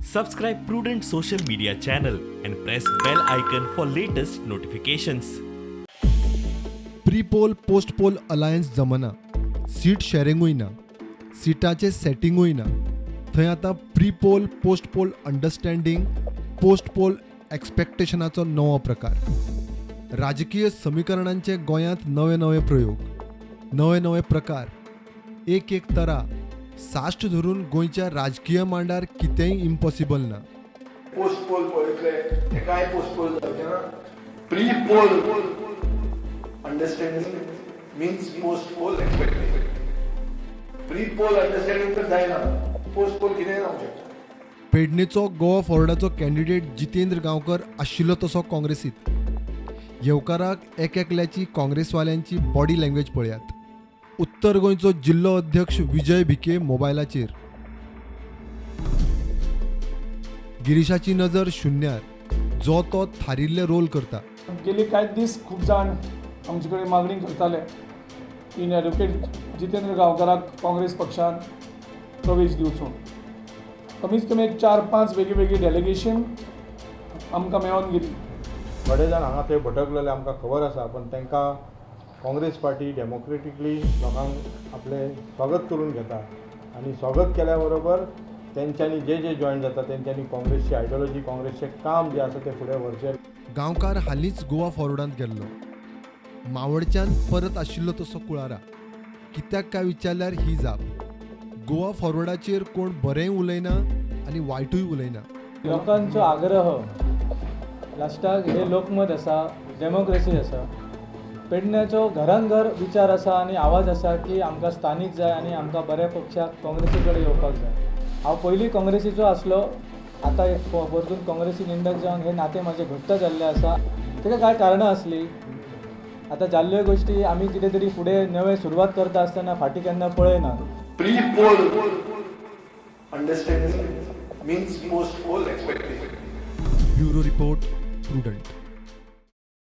Subscribe Prudent social media channel and press bell icon for latest notifications. Pre poll post poll alliance जमना, seat शेअरिंगूय ना, सिटाचे सेटिंगूय ना. थंय आतां pre poll post poll understanding, post poll एक्सपेक्टेशनाचो नवो प्रकार. राजकीय समीकरणांचे गोंयांत नवे नवे प्रयोग, नवे नवे प्रकार, एक एक तरा. साश्ट धरून गोंयच्या राजकीय मांडार कितेंय इम्पॉसिबल ना. पोस्ट पोल पळयतले ते काय पोस्ट पोल जावचे ना. Pre poll understanding means post pole expectation. Pre poll understanding तर जायना, पोस्ट पोल कितेंय जावंक शकता. पेडणेचो गोवा फॉरवर्डाचो कॅन्डिडेट जितेंद्र गांवकर आशिल्लो तसो काँग्रेसीत. येवकाराक एकल्याची काँग्रेसवाल्यांची बॉडी लँग्वेज पळयात. उत्तर गोंयचो जिल्लो अध्यक्ष विजय भिके मोबायलाचेर. गिरीशाची नजर शुन्यार, जो तो थारिल्ले रोल करता. गेली कांय दीस खूब जाण आमचे कडेन मागणी करताले की ॲडव्होकेट जितेंद्र गांवकाराक काँग्रेस पक्षान प्रवेश दिवचो. कमीत कमी 4-5 वेगळी डेलिगेशन आमकां मेळोन गेली. थोडे जाण हांगा थंय भटकलेले आमकां खबर आसा, पण तांकां काँग्रेस पार्टी डेमोक्रेटिकली लोकांक आपले स्वागत करून घेता आनी स्वागत केल्या बरोबर तेंच्यांनी जे जॉयन जाता तेंच्यांनी काँग्रेसची आयडियोलॉजी, काँग्रेसचें काम जे आसा तें फुडें व्हरचें. गांवकार हालींच गोवा फॉरवर्डांत गेल्लो. मावडच्यान परत आशिल्लो तसो कुळारा. कित्याक काय विचारल्यार ही जाप. गोवा फॉरवर्डाचेर कोण बरेंय उलयना आनी वायटूय उलयना. लोकांचो आग्रह लास्टाक हे लोकमत आसा, डेमोक्रेसी आसा. पेडण्याचो घरान घर विचार आसा आनी आवाज आसा की आमकां स्थानीक जाय आनी आमकां बऱ्या पक्षाक काँग्रेसी कडेन येवपाक जाय. हांव पयलीं काँग्रेसीचो आसलो, आतां परतून काँग्रेसी निंदक जावन हे नातें म्हाजें घट्ट जाल्लें आसा. ताका कांय कारणां आसलीं. आतां जाल्ल्यो गोश्टी आमी कितें तरी फुडें नवें सुरवात करता आसतना फाटीं केन्ना पळयना. Pre poll understanding means post pole expectation. Bureau report, prudent.